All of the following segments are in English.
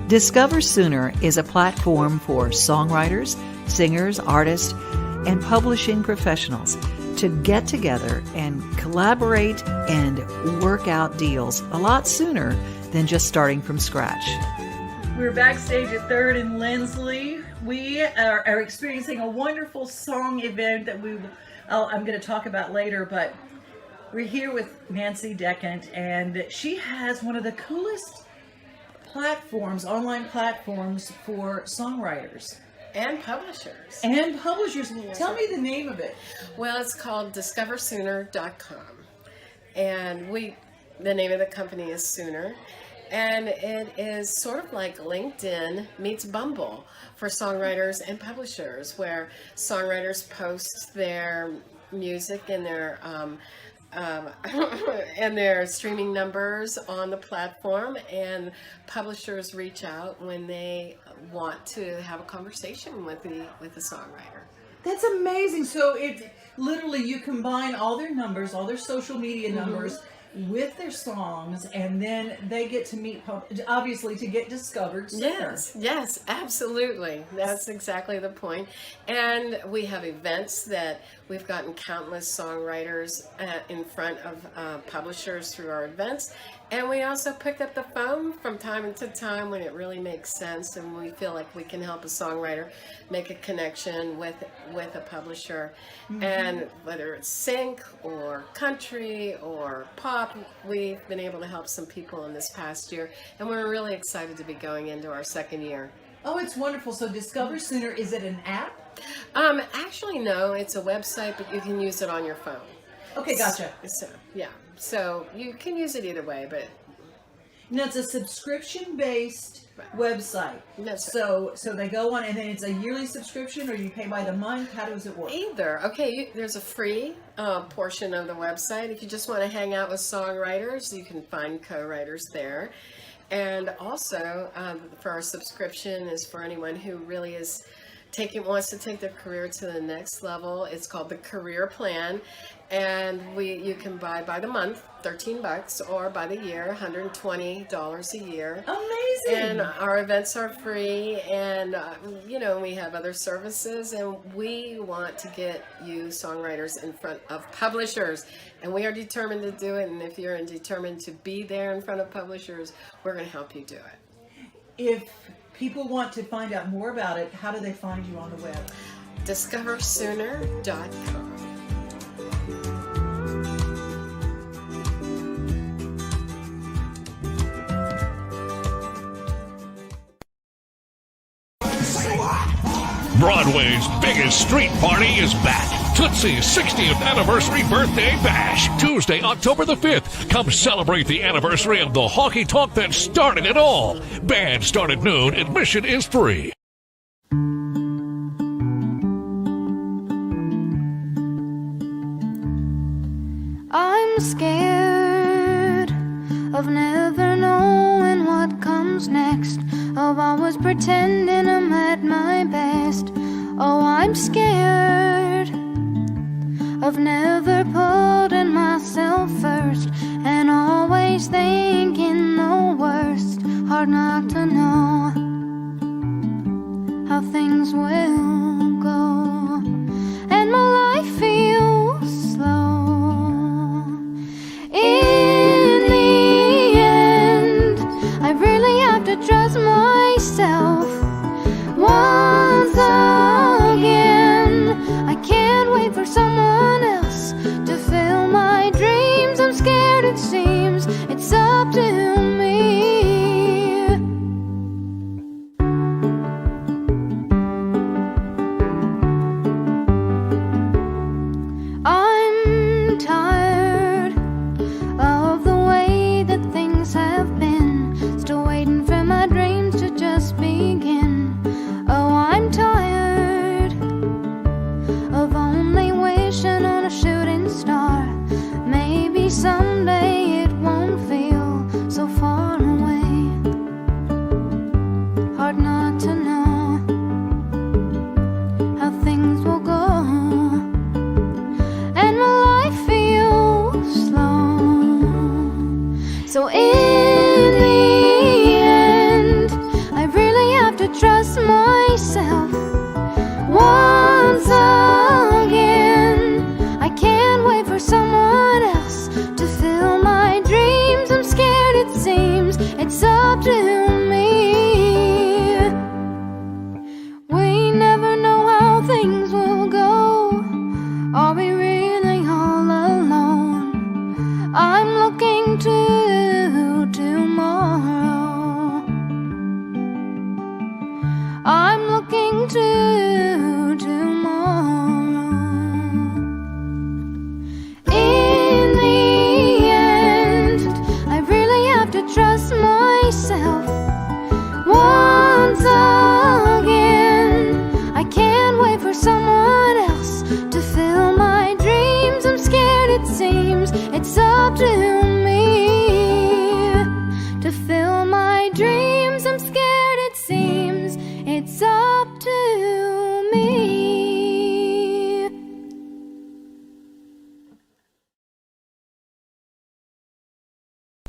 Discover Sooner is a platform for songwriters, singers, artists, and publishing professionals to get together and collaborate and work out deals a lot sooner than just starting from scratch. We're backstage at 3rd and Lindsley. We are experiencing a wonderful song event that I'm going to talk about later, but we're here with Nancy Deckant, and she has one of the coolest platforms, online platforms for songwriters. And publishers. And publishers. Tell me the name of it. Well, it's called discoversooner.com. And the name of the company is Sooner. And it is sort of like LinkedIn meets Bumble for songwriters and publishers, where songwriters post their music and their and their streaming numbers on the platform, and publishers reach out when they want to have a conversation with the songwriter. That's amazing. So it literally, you combine all their numbers, all their social media numbers with their songs, and then they get to meet, obviously, to get discovered sooner. Yes, absolutely. That's exactly the point. And we have events that we've gotten countless songwriters in front of publishers through our events. And we also pick up the phone from time to time when it really makes sense and we feel like we can help a songwriter make a connection with a publisher. And whether it's sync or country or pop, we've been able to help some people in this past year, and we're really excited to be going into our 2nd year. Oh, it's wonderful. So Discover Sooner, is it an app? Actually, no, it's a website, but you can use it on your phone. Okay, gotcha. So you can use it either way, but now it's a subscription-based website. That's so they go on, and then it's a yearly subscription, or you pay by the month. How does it work? Either. Okay, there's a free portion of the website. If you just want to hang out with songwriters, you can find co-writers there. And also, for our subscription is for anyone who really wants to take their career to the next level. It's called the Career Plan, and you can buy by the month, $13, or by the year, $120 a year. Amazing! And our events are free, and we have other services, and we want to get you songwriters in front of publishers, and we are determined to do it. And if you're determined to be there in front of publishers, we're going to help you do it. If people want to find out more about it, how do they find you on the web? discoversooner.com. Broadway's biggest street party is back. Tootsie's 60th anniversary birthday bash. Tuesday, October the 5th. Come celebrate the anniversary of the honky tonk that started it all. Band start at noon. Admission is free. I'm scared of never knowing what comes next, of always pretending I'm at my best. Oh, I'm scared of never putting myself first, and always thinking the worst. Hard not to know how things will go, and my life feels slow. In the end, I really have to trust myself once again. I can't wait for someone else to fill my dreams. I'm scared, it seems it's up to me. to me. We never know how things will go. Are we really all alone? I'm looking to tomorrow. I'm looking to tomorrow. In the end, I really have to trust myself once again. I can't wait for someone else to fill my dreams. I'm scared, it seems it's up to me to fill my dreams. I'm scared, it seems it's up to me.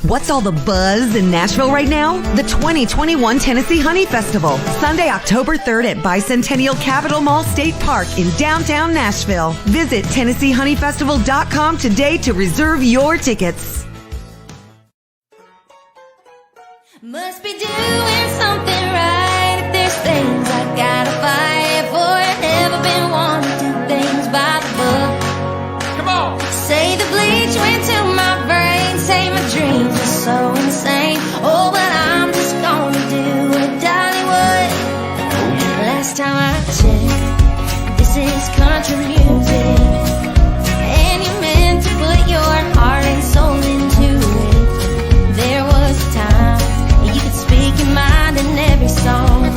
What's all the buzz in Nashville right now? The 2021 Tennessee Honey Festival, Sunday, October 3rd at Bicentennial Capitol Mall State Park in downtown Nashville. Visit TennesseeHoneyFestival.com today to reserve your tickets. Must be doing something right. If there's things I gotta fight for, I've never been one to do things by the book. Come on! Say the bleach went to my brain, say my dreams are so insane. Oh, but I'm just gonna do what Dollywood. Last time I checked, this is country music, and you're meant to put your heart and soul into it. There was a time you could speak your mind in every song.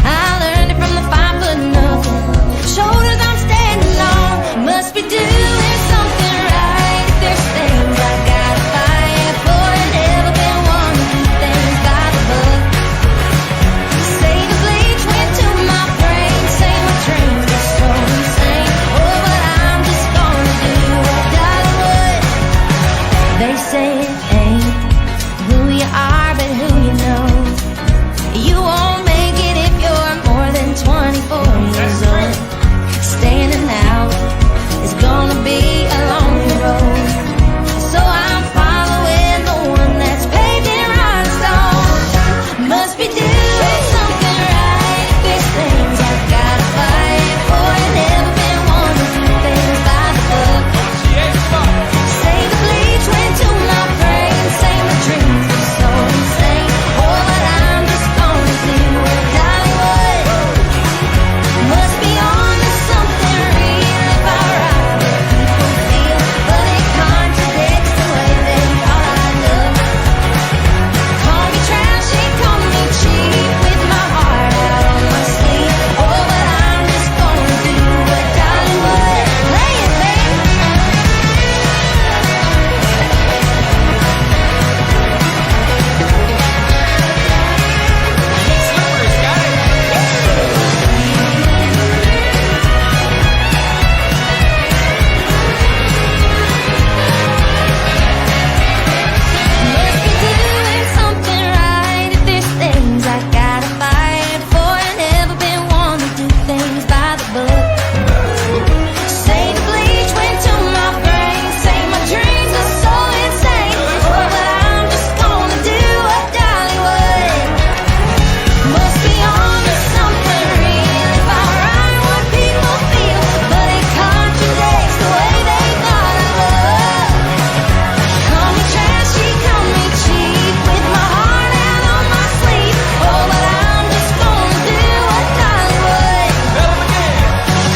I learned it from the 5 foot nothing shoulders I'm standing on. Must be doing something right. If there's things I gotta fight for, I've never been one to do things by the book. Say the bleach went to my brain, say my dreams are so insane. Oh, but I'm just gonna do what Dollywood. They say it ain't who you are, but who you know. You won't make it if you're more than 24 years old. Standing out is gonna be a long road, so I'm following the one that's paved in rhinestones. Must be doing something right. If there's things I've gotta fight for, I've never been one to do things by the book. Say the bleach went to my brain, say my dreams are so insane. Oh, but I'm just gonna do what Dollywood. Must be on to something real if I write what people feel, but it contradicts the way they thought I looked. Call me trashy, call me cheap, with my heart out on my sleeve. Oh, but I'm just gonna do what Dollywood. Play it, baby. Must be doing something right. If there's things I gotta fight for, I've never been one to do things by the book. Say the bleach went to my brain, say my dreams are so insane. Oh, but I'm just gonna do what Dollywood. Must be on to something real if I write what people feel, but it contradicts the way they thought I looked. Call me trashy, call me cheap, with my heart out on my sleeve. Oh, but I'm just gonna do what Dollywood.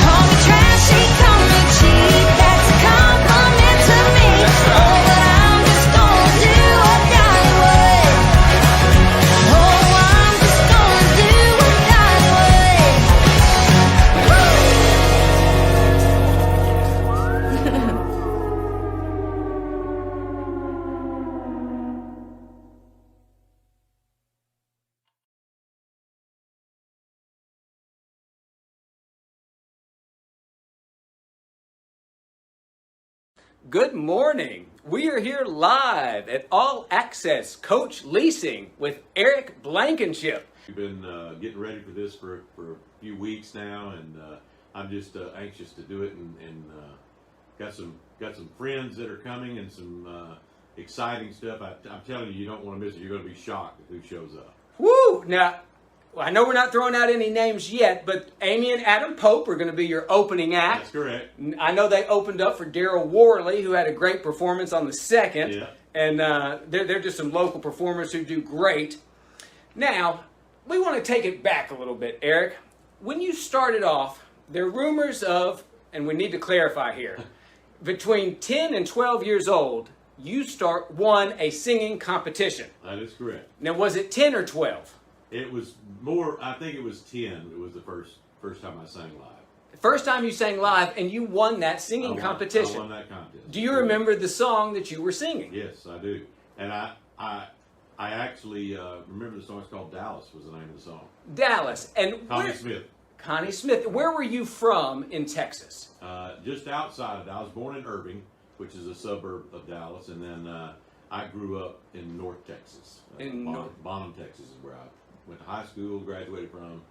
Call me trashy, call me cheap, that's a compliment to me. Oh, but I'm just gonna do what Dollywood. Oh, I'm just gonna do what Dollywood. Good morning. We are here live at All Access Coach Leasing with Eric Blankenship. We've been getting ready for this for a few weeks now, and I'm just anxious to do it, and got some friends that are coming, and some exciting stuff. I'm telling you, you don't want to miss it. You're going to be shocked at who shows up. Woo! Now, I know we're not throwing out any names yet, but Amy and Adam Pope are going to be your opening act. That's correct. I know they opened up for Daryl Worley, who had a great performance on the second. Yeah. And they're just some local performers who do great. Now, we want to take it back a little bit, Eric. When you started off, there are rumors of, and we need to clarify here, between 10 and 12 years old, you won a singing competition. That is correct. Now, was it 10 or 12? It was more, I think it was 10. It was the first time I sang live. First time you sang live, and you won that singing competition. I won that contest. Do you remember the song that you were singing? Yes, I do. And I actually remember the song. It's called Dallas was the name of the song. Dallas. And Connie Smith. Connie Smith. Where were you from in Texas? Just outside of Dallas. I was born in Irving, which is a suburb of Dallas, and then I grew up in North Texas. Bonham, Texas is where I went to high school, graduated from.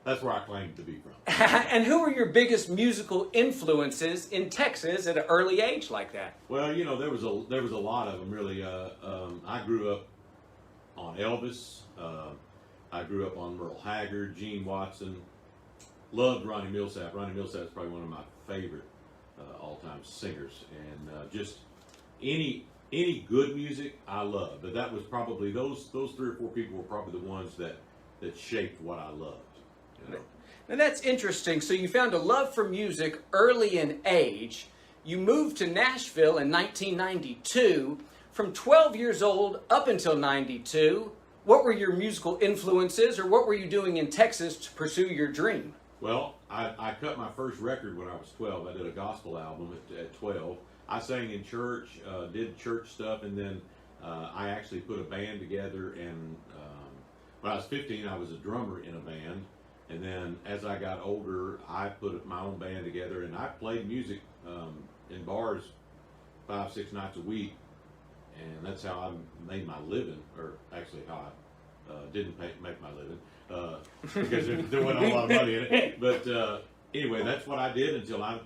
That's where I claim to be from. And who were your biggest musical influences in Texas at an early age like that? Well, you know, there was a lot of them really. I grew up on Elvis. I grew up on Merle Haggard, Gene Watson. Loved Ronnie Millsap. Ronnie Millsap is probably one of my favorite all-time singers, and just any good music I love. But that was probably those 3 or 4 people were probably the ones that shaped what I loved. You know? Now that's interesting. So you found a love for music early in age. You moved to Nashville in 1992. From 12 years old up until 92, what were your musical influences, or what were you doing in Texas to pursue your dream? Well, I cut my first record when I was 12. I did a gospel album at 12. I sang in church, did church stuff, and then I actually put a band together. And when I was 15, I was a drummer in a band. And then as I got older, I put my own band together, and I played music in bars 5-6 nights a week. And that's how I made my living, or actually how I didn't make my living, because there wasn't a lot of money in it. But anyway, that's what I did until I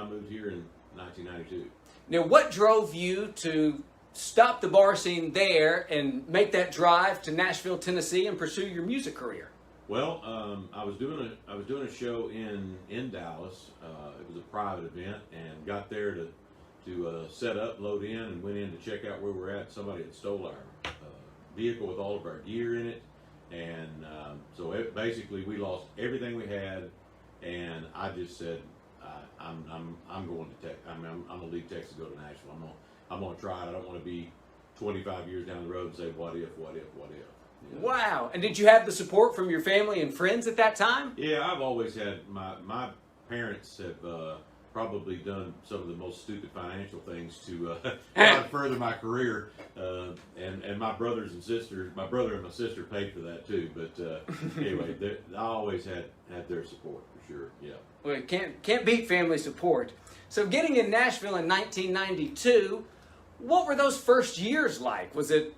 moved here in 1992. Now, what drove you to stop the bar scene there and make that drive to Nashville, Tennessee, and pursue your music career? Well, I was doing a show in Dallas. It was a private event, and got there to set up, load in, and went in to check out where we're at. Somebody had stole our vehicle with all of our gear in it, and so basically we lost everything we had. And I just said, I'm going to Texas. I'm gonna leave Texas to go to Nashville. I'm gonna try it. I don't want to be 25 years down the road and say what if. You know? Wow! And did you have the support from your family and friends at that time? Yeah, I've always had my parents have probably done some of the most stupid financial things to try to further my career, and my brothers and sisters, my brother and my sister paid for that too. But anyway, I always had their support for sure. Yeah. Well, can't beat family support. So getting in Nashville in 1992, what were those first years like? Was it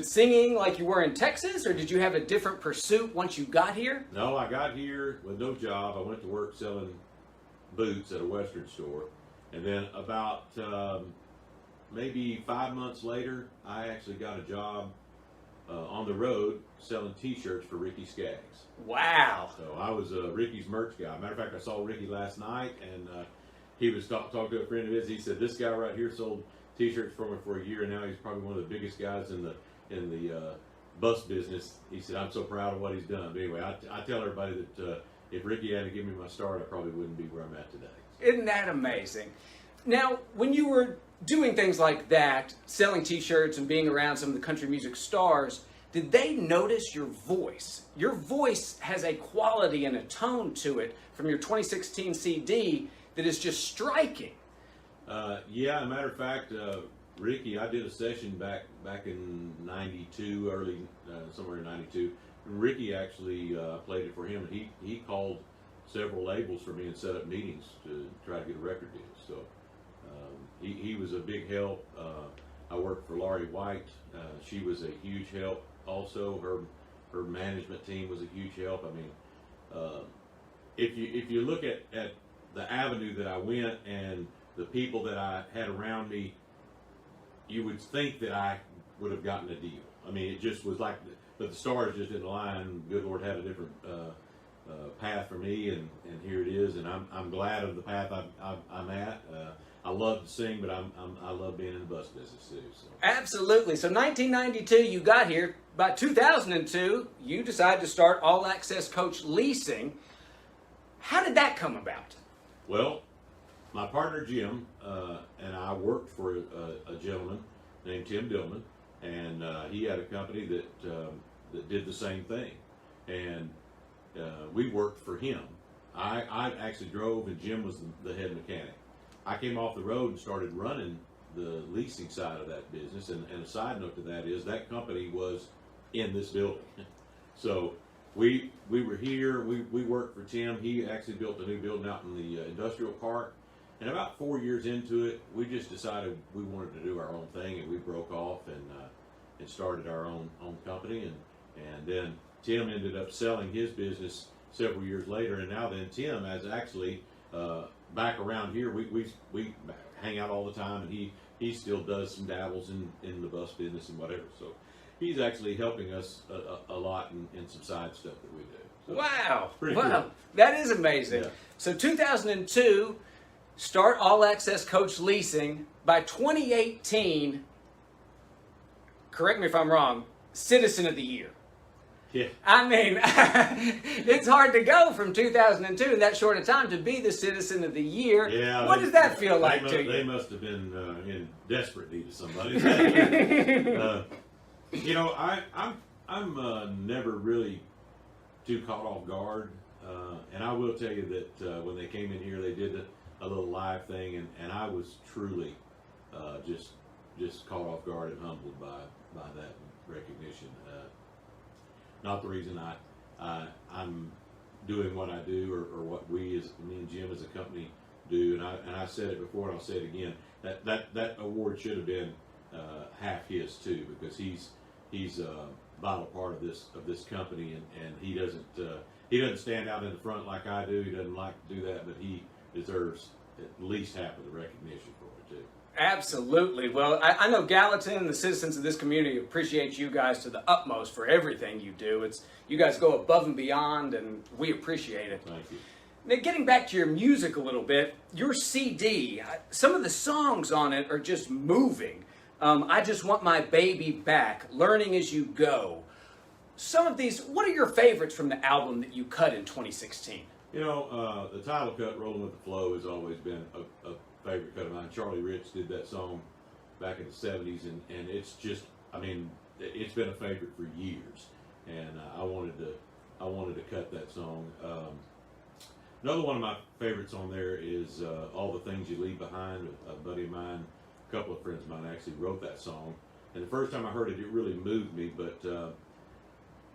singing like you were in Texas, or did you have a different pursuit once you got here? No, I got here with no job. I went to work selling boots at a Western store, and then about maybe 5 months later, I actually got a job on the road selling T-shirts for Ricky Skaggs. Wow! So I was Ricky's merch guy. Matter of fact, I saw Ricky last night, and he was talking to a friend of his. He said, "This guy right here sold T-shirts for me for a year, and now he's probably one of the biggest guys in the bus business." He said, "I'm so proud of what he's done." But anyway, I tell everybody that if Ricky had to give me my start, I probably wouldn't be where I'm at today. Isn't that amazing? Now, when you were doing things like that, selling T-shirts and being around some of the country music stars, did they notice your voice? Your voice has a quality and a tone to it from your 2016 CD that is just striking. Yeah, as a matter of fact, Ricky, I did a session back in 92, early, somewhere in 92. Ricky actually played it for him, and he called several labels for me and set up meetings to try to get a record deal. So he was a big help. I worked for Laurie White. She was a huge help also. Her management team was a huge help. I mean, if you look at the avenue that I went and the people that I had around me, you would think that I would have gotten a deal. I mean, it just was like, but the stars just didn't align. Good Lord had a different path for me, and here it is. And I'm glad of the path I'm at. I love to sing, but I love being in the bus business too. So. Absolutely. So 1992, you got here. By 2002, you decided to start All Access Coach Leasing. How did that come about? Well, my partner Jim and I worked for a gentleman named Tim Dillman, and he had a company that did the same thing, and we worked for him. I actually drove, and Jim was the head mechanic. I came off the road and started running the leasing side of that business, and a side note to that is that company was in this building. So we were here, we worked for Tim. He actually built a new building out in the industrial park, and about 4 years into it, we just decided we wanted to do our own thing, and we broke off and started our own company, and then Tim ended up selling his business several years later, and now then Tim has actually back around here, we hang out all the time, and he still does some dabbles in the bus business and whatever. So he's actually helping us a lot in some side stuff that we do. So, wow. pretty Wow. cool. That is amazing. Yeah. So 2002, start All Access Coach Leasing. By 2018, correct me if I'm wrong, Citizen of the Year. Yeah. I mean, it's hard to go from 2002 in that short a time to be the Citizen of the Year. Yeah. What does that feel like to you? They must have been in desperate need of somebody. You know, I'm never really too caught off guard, and I will tell you that when they came in here, they did a little live thing, and I was truly just caught off guard and humbled by that recognition. Not the reason I'm doing what I do, or what me and Jim as a company do, and I said it before and I'll say it again. That award should have been half his too, because he's a vital part of this company, and he doesn't stand out in the front like I do. He doesn't like to do that, but he deserves at least half of the recognition for it too. Absolutely. Well, I know Gallatin and the citizens of this community appreciate you guys to the utmost for everything you do. You guys go above and beyond, and we appreciate it. Thank you. Now, getting back to your music a little bit, your CD, some of the songs on it are just moving. I Just Want My Baby Back, Learning As You Go. Some of these, what are your favorites from the album that you cut in 2016? You know, the title cut, Rolling With the Flow, has always been a favorite cut of mine. Charlie Rich did that song back in the 70s, and it's just, I mean, it's been a favorite for years, and I wanted to cut that song. Another one of my favorites on there is All the Things You Leave Behind. A buddy of mine, a couple of friends of mine actually wrote that song, and the first time I heard it, it really moved me, but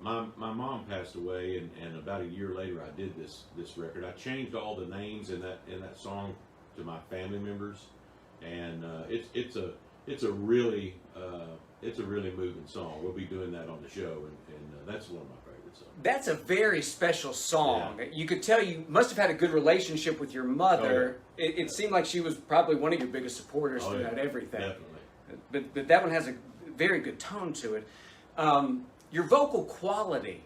my mom passed away, and about a year later I did this record. I changed all the names in that song to my family members, and it's a really moving song. We'll be doing that on the show, and that's one of my favorite songs. That's a very special song. Yeah. You could tell you must have had a good relationship with your mother. Oh, yeah. It seemed like she was probably one of your biggest supporters throughout everything. Definitely. But that one has a very good tone to it. Your vocal quality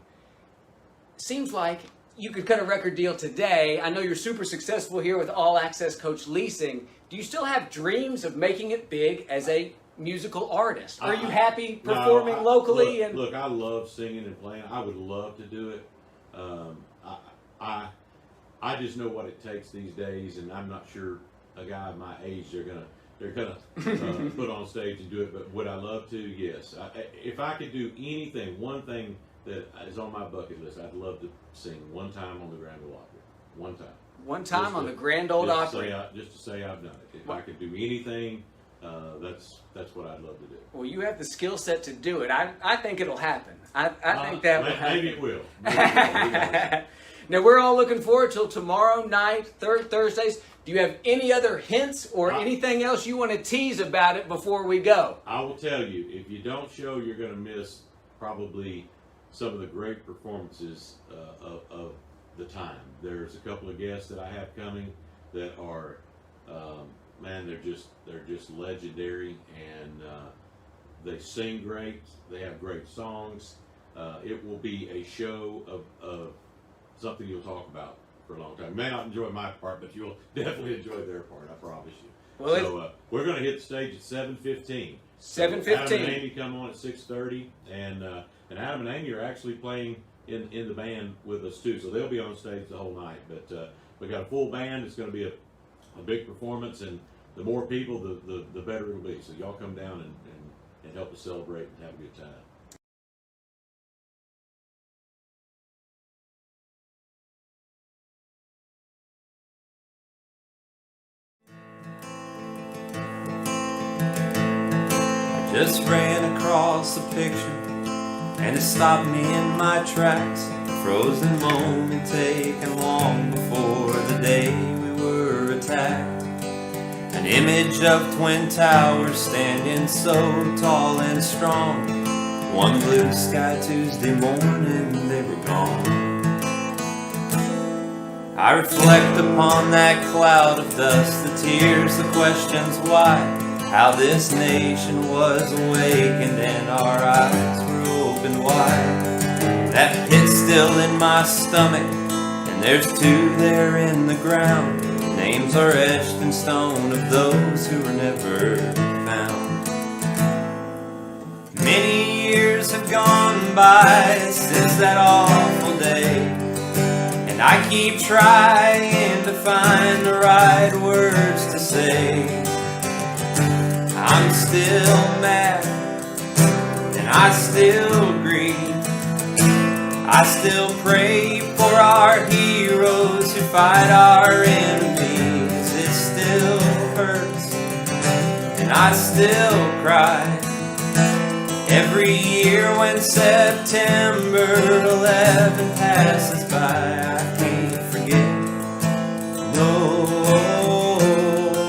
seems like you could cut a record deal today. I know you're super successful here with All Access Coach Leasing. Do you still have dreams of making it big as a musical artist? Are you happy performing locally? Look, I love singing and playing. I would love to do it. I just know what it takes these days, and I'm not sure a guy of my age they're gonna put on stage and do it. But would I love to? Yes. If I could do anything, one thing that is on my bucket list, I'd love to sing one time on the Grand Ole Opry. One time. One time on the Grand Ole Opry. Just to say I've done it. If I could do anything, that's what I'd love to do. Well, you have the skill set to do it. I think it'll happen. I think that will happen. Maybe it will. Maybe it will. Now, we're all looking forward till tomorrow night, Thursdays. Do you have any other hints or anything else you want to tease about it before we go? I will tell you, if you don't show, you're going to miss probably some of the great performances of the time. There's a couple of guests that I have coming that are man, they're just legendary, and they sing great. They have great songs. It will be a show of something you'll talk about for a long time. You may not enjoy my part, but you'll definitely enjoy their part. I promise you. Well, so we're going to hit the stage at 7:15. 7:15. Adam and Amy come on at 6:30, and Adam and Amy are actually playing in the band with us too. So they'll be on stage the whole night. But we got a full band. It's going to be a big performance, and the more people, the better it'll be. So y'all come down and help us celebrate and have a good time. Just ran across a picture and it stopped me in my tracks. A frozen moment taken long before the day we were attacked. An image of twin towers standing so tall and strong. One blue sky Tuesday morning, they were gone. I reflect upon that cloud of dust, the tears, the questions why. How this nation was awakened and our eyes were opened wide. That pit's still in my stomach, and there's two there in the ground. Names are etched in stone of those who were never found. Many years have gone by since that awful day, and I keep trying to find the right words to say. I'm still mad, and I still grieve. I still pray for our heroes who fight our enemies. It still hurts, and I still cry. Every year when September 11 passes by, I can't forget. No,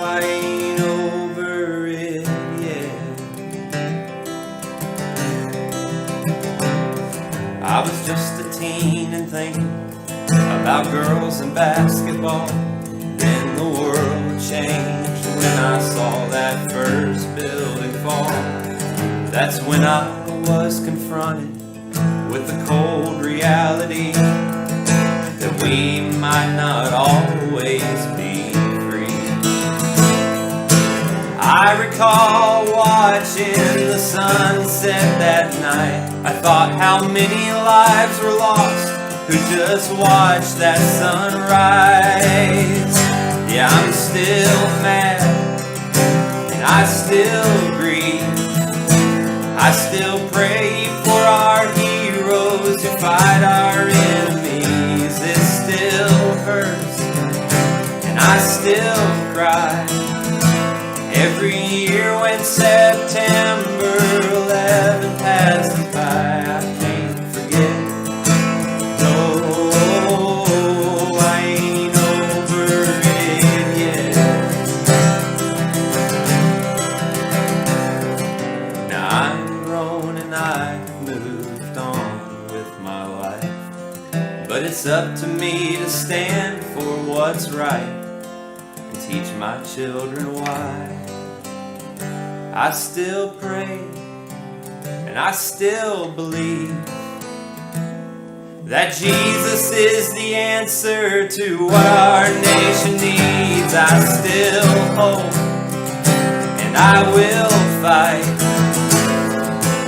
I ain't over it yet. I was just a teen and thinking about girls and basketball. Then the world changed when I saw that first building fall. That's when I was confronted with the cold reality that we might not always be free. I recall watching the sunset that night. I thought how many lives were lost who just watched that sunrise. Yeah, I'm still mad, and I still grieve. I still pray for our heroes who fight our enemies. It still hurts, and I still cry. Every year when September 11 passes by, I can't forget. No, I ain't over it yet. Now I'm grown and I've moved on with my life, but it's up to me to stand for what's right and teach my children why. I still pray and I still believe that Jesus is the answer to what our nation needs. I still hope and I will fight,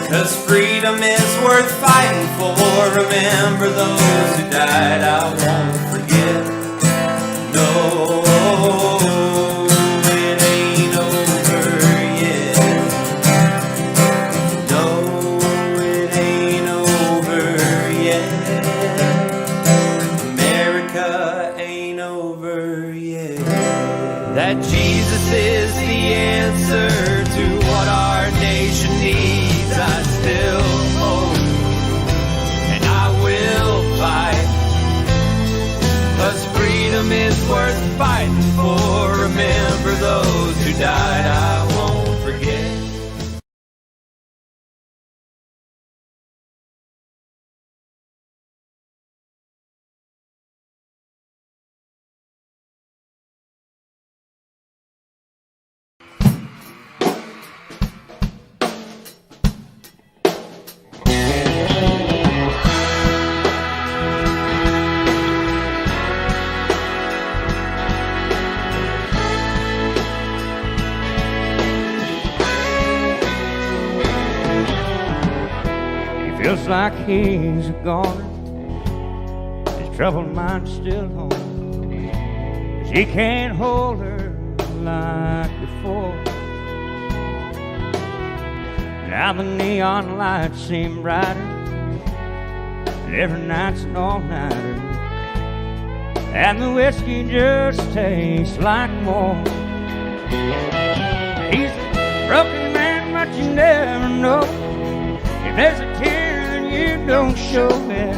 'cause freedom is worth fighting for. Remember those who died, I won't forget. No, it ain't over yet. No, it ain't over yet. America ain't over yet. That Jesus is the answer to what our nation needs. I still hope and I will fight, 'cause freedom is worth fighting for. Remember those who died, I won't forget. like he's a goner. His troubled mind's still home, 'cause he can't hold her like before. Now the neon lights seem brighter, and every night's an all-nighter, and the whiskey just tastes like more. He's a broken man, but you never know. If there's a tear that you don't show it,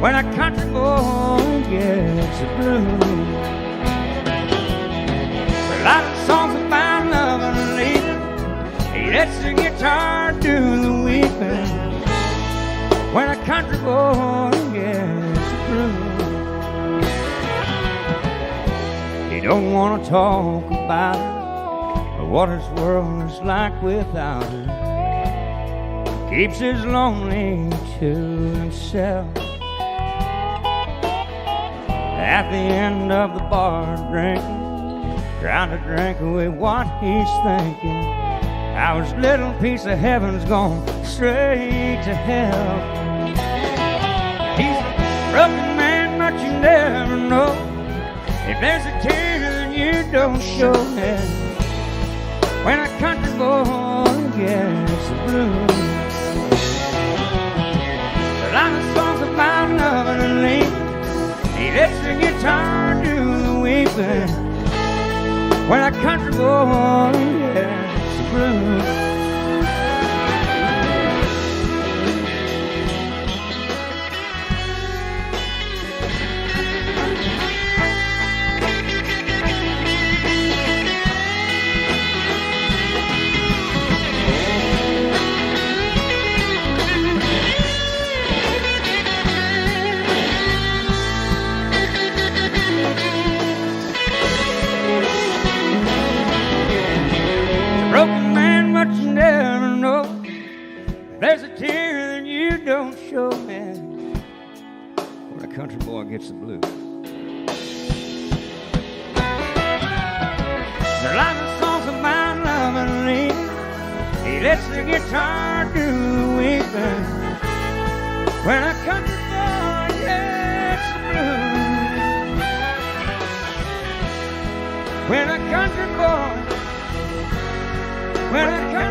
when a country boy gets the blues. A lot of songs about love and leaving, he lets the guitar do the weeping, when a country boy gets the blues. He don't want to talk about her, or what his world is like without her. Keeps his lonely to himself. At the end of the bar drinking, trying to drink away what he's thinking, how his little piece of heaven's gone straight to hell. He's a broken man, but you never know. If there's a tear that you don't show it, when a country boy gets the blues. A lot of songs about loving and leaving, he lets the guitar do the weeping, when a country boy gets the blues. Broken man, but you never know. There's a tear that you don't show, man, when a country boy gets the blues. There are lots of songs about love and leaving, he lets the guitar do the weeping, when a country boy gets the blues. When a country boy, when a country